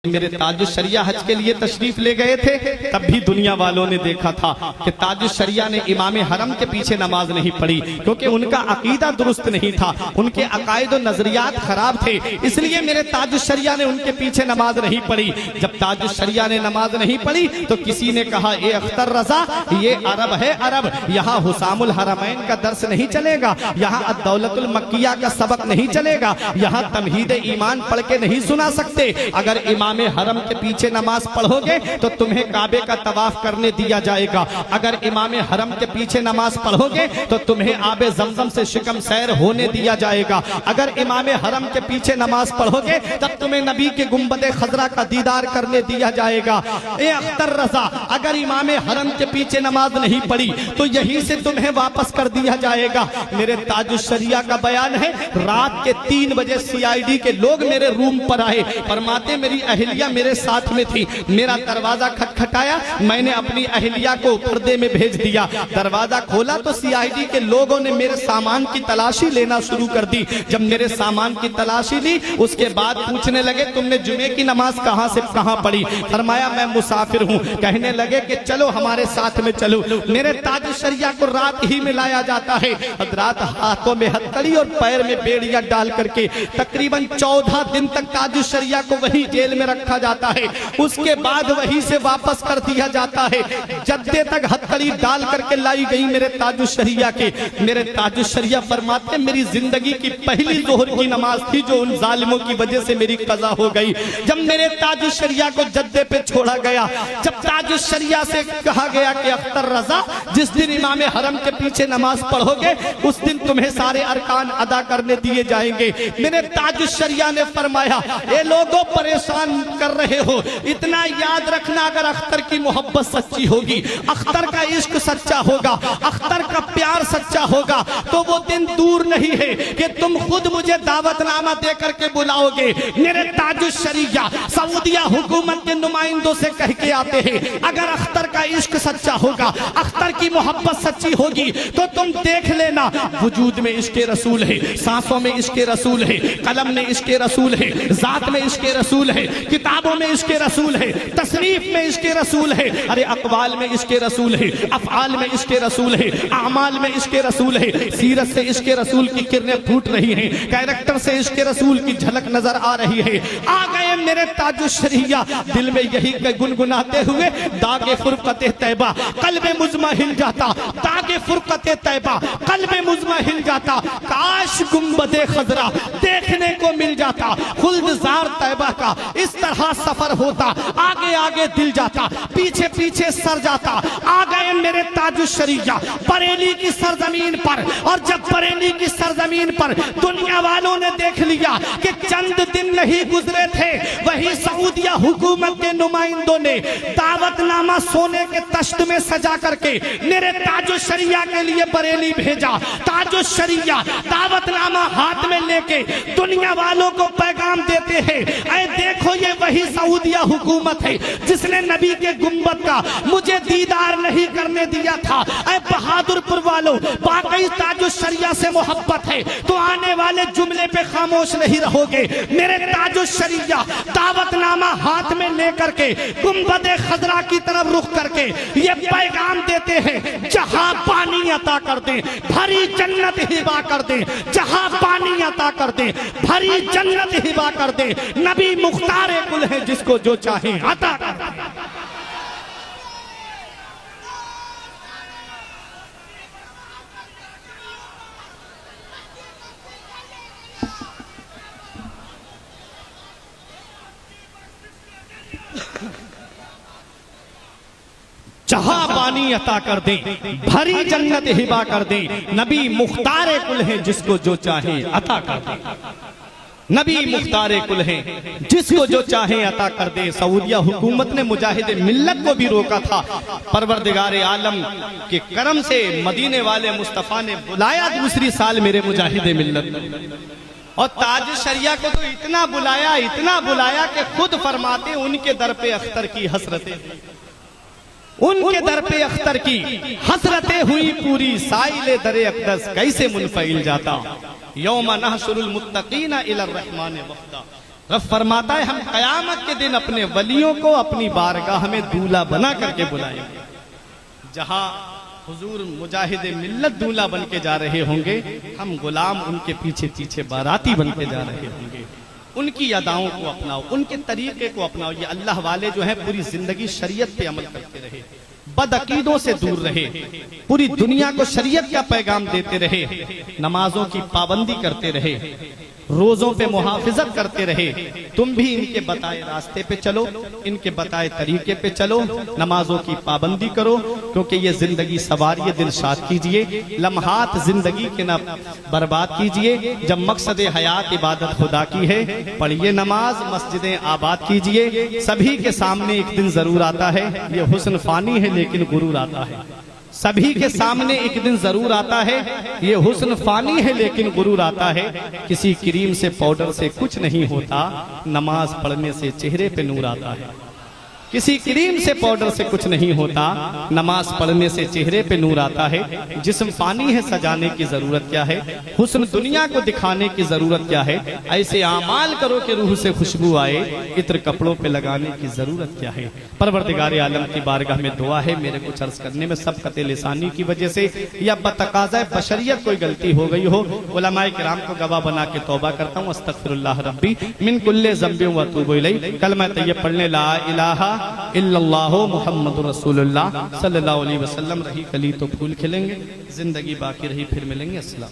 मेरे ताजुश्शरिया हज के लिए तशरीफ ले गए थे, तब भी दुनिया वालों ने देखा था कि ताजुश्शरिया ने इमाम हरम के पीछे नमाज नहीं पढ़ी, क्योंकि उनका अकीदा दुरुस्त नहीं था, उनके अकायद और नजरियात खराब थे। इसलिए मेरे ताजुश्शरिया ने उनके पीछे नमाज नहीं पढ़ी। जब ताजुश्शरिया ने नमाज नहीं पढ़ी तो किसी ने कहा, ए अख्तर रजा, ये अरब है अरब, यहाँ हुसामुल हरमैन का दर्स नहीं चलेगा, यहाँ अद-दौलतुल मक्किया का सबक नहीं चलेगा, यहाँ तमहीद ईमान पढ़ के नहीं सुना सकते। अगर इमाम हरम के पीछे नमाज पढ़ोगे तो तुम्हें काबे का तवाफ करने दिया जाएगा। अगर इमाम हरम के पीछे नमाज पढ़ोगे तो तुम्हें आबे जमजम से शिकम सैर होने दिया जाएगा। अगर इमाम हरम के पीछे नमाज पढ़ोगे तब तुम्हें नबी के गुंबदे खजरा का दीदार करने दिया जाएगा। ए अख्तर रजा, अगर इमाम हरम के पीछे नमाज नहीं पढ़ी तो यहीं से तुम्हें वापस कर दिया जाएगा। मेरे ताजुश्शरिया का बयान है, रात के 3 बजे CID के लोग मेरे रूम पर आए, फरमाते मेरी अहिलिया मेरे साथ में थी, मेरा दरवाजा खटखटाया, मैंने अपनी अहिलिया को पर्दे में भेज दिया। दरवाजा खोला तो CID के लोगों ने मेरे सामान की तलाशी लेना शुरू कर दी। जब मेरे सामान की तलाशी ली उसके बाद पूछने लगे, तुमने जुमे की नमाज कहां से कहां पढ़ी? फरमाया मैं मुसाफिर हूं। कहने लगे कि चलो हमारे साथ में चलो। मेरे ताजुश्शरिया को रात ही में लाया जाता है। हजरात हाथों में हथकड़ी और पैर में बेड़ियां डाल करके तकरीबन 14 दिन तक ताजुश्शरिया को वही जेल में रखा जाता है। उसके बाद वहीं से वापस कर दिया जाता है। जद्दे तक हथकड़ी डाल करके लाई गई मेरे ताजुश्शरिया के। मेरे ताजुश्शरिया फरमाते मेरी जिंदगी की पहली जोहर की नमाज थी जो उन जालिमों की वजह से मेरी कज़ा हो गई। जब मेरे ताजुश्शरिया को जद्दे पे छोड़ा गया, जब ताजुश्शरिया से कहा गया कि अख्तर रजा, जिस दिन इमाम हरम के पीछे नमाज पढ़ोगे उस दिन तुम्हें सारे अरकान अदा करने दिए जाएंगे। मेरे ताजुश्शरिया ने फरमाया, ये लोगों परेशान कर रहे हो, इतना याद रखना, अगर अख्तर की मोहब्बत सच्ची होगी, अख्तर का इश्क सच्चा होगा, अख्तर का प्यार सच्चा होगा, तो वो दिन दूर नहीं है कि तुम खुद मुझे दावतनामा दे करके बुलाओगे। मेरे ताजुश्शरिया सऊदिया हुकूमत के नुमाइंदों से कह के आते हैं, अगर अख्तर का इश्क सच्चा होगा, अख्तर की मोहब्बत सच्ची होगी तो तुम देख लेना, वजूद में इश्क़े रसूल है, सांसों में इश्क़े रसूल है, कलम में इश्क़े रसूल है, जात में इश्क़े रसूल है, किताबों में इश्क़े रसूल है, तसनीफ में इश्क़े रसूल है, अरे अक़वाल में इश्क़े रसूल है, अफ़आल में इश्क़े रसूल है, आमाल में इश्क़े रसूल है, सीरत से इश्क़े रसूल की किरणें फूट रही हैं, कैरेक्टर से इश्क़े रसूल की झलक नजर आ रही है। आ गए मेरे ताजुश्शरिया, दिल में यही गुनगुनाते हुए, दागे फुरक़ते तैबा क़ल्बे मुज़मा हिल जाता, दागे फुरक़ते तैबा क़ल्बे मुज़मा हिल जाता, काश गुंबदे खजरा देखने को मिल जाता, खुल्दजार तैबा का इस तरह सफर होता, आगे आगे दिल जाता, पीछे पीछे सर जाता। आ गए मेरे ताजुश्शरिया बरेली की सरजमीन पर, और जब बरेली की सरजमीन पर दुनिया वालों ने देख लिया कि चंद दिन नहीं गुजरे थे, वही सऊदिया हुकूमत के नुमाइंदों ने दावतनामा सोने के तश्त में सजा करके मेरे ताजुश्शरिया के लिए बरेली भेजा। ताजुश्शरिया दावतनामा हाथ में लेके दुनिया वालों को पैगाम देते हैं, ऐ देखो ये वही सऊदिया हुकूमत है जिसने नबी के गुंबद का मुझे दीदार नहीं करने दिया था। ऐ बहादुरपुर वालों, बाकी ताजुश्शरिया से मोहब्बत है तो आने वाले जुमले पे खामोश नहीं रहोगे। मेरे ताजुश्शरिया दावतनामा हाथ में लेकर के गुंबद खजरा की तरफ रुख करके ये पैगाम देते हैं, जहां पानी अता कर दे भरी जन्नत हिबा कर दे, जहां पानी अता कर दे भरी जन्नत हिबा कर दे, नबी मुख्तार कुल है जिसको जो चाहे अता कर दे। जहां पानी अता कर दे भरी जन्नत हिबा कर दे, नबी मुख्तार कुल है जिसको जो चाहे अता कर दे। नबी मुख्तार कुल है जिसको जो चाहे अता कर दे। सऊदिया हुकूमत ने मुजाहिद मिल्लत को भी रोका था, परवरदिगार आलम के करम से मदीने वाले मुस्तफा ने बुलाया दूसरी साल मेरे मुजाहिद मिल्लत, और ताजुश्शरिया को तो इतना बुलाया कि खुद फरमाते उनके दर पे अख्तर की हसरतें, उनके दर पे अख्तर की हसरतें हुई पूरी, साइले दरे अक़दस कैसे मुनफ़इल जाता, यौम नहशुरुल मुत्तक़ीना इलर रहमान वफ़दा। रब फरमाता है हम कयामत के दिन अपने वलियों को अपनी बारगाह में दूल्हा बना करके बुलाएंगे। जहां हुजूर मुजाहिद मिल्लत दूल्हा बन के जा रहे होंगे, हम गुलाम उनके पीछे पीछे बाराती बन के जा रहे होंगे। उनकी अदाओं को अपनाओ, उनके तरीके को अपनाओ। ये अल्लाह वाले जो है पूरी जिंदगी शरीयत पे अमल करते रहे, बदअकीदों से दूर रहे, पूरी दुनिया को शरीयत का पैगाम देते रहे, नमाजों की पाबंदी करते रहे, रोजों पे मुहाफिजत करते रहे। तुम भी इनके बताए रास्ते पे चलो, इनके बताए तरीके पे चलो, नमाजों की पाबंदी करो, क्योंकि ये जिंदगी सवारिये दिलशाद कीजिए, लम्हात जिंदगी के न बर्बाद कीजिए। जब मकसद हयात इबादत खुदा की है, पढ़िए नमाज, मस्जिदें आबाद कीजिए। सभी के सामने एक दिन जरूर आता है, ये हुस्न फानी है लेकिन गुरूर आता है। सभी के सामने एक दिन जरूर आता है, ये हुस्न फानी है लेकिन गुरूर आता है। किसी क्रीम से पाउडर से कुछ नहीं होता, नमाज पढ़ने से चेहरे पे नूर आता है। किसी क्रीम से पाउडर से कुछ नहीं होता, नमाज पढ़ने से चेहरे पे नूर आता है। जिस्म फानी है, सजाने की जरूरत क्या है, हुस्न दुनिया को दिखाने की जरूरत क्या है। ऐसे आमाल करो कि रूह से खुशबू आए, इत्र कपड़ों पे लगाने की जरूरत क्या है। परवरदिगार आलम की बारगाह में दुआ है, मेरे कुछ अर्ज करने में सबकत लिसानी की वजह से या बतकाज़ा बशरियत कोई गलती हो गई हो, उलमाए किराम को गवाह बना के तौबा करता हूँ। अस्तगफिरुल्लाह रब्बी मिन कुल्ले ज़ंबि व अतूबु इलैह। कलमा तैयब पढ़ने ला इलाहा इल्लल्लाहु मुहम्मदुर रसूलुल्लाह सल्लल्लाहु अलैहि वसल्लम। रही कली तो फूल खिलेंगे, जिंदगी बाकी रही फिर मिलेंगे। अस्सलाम।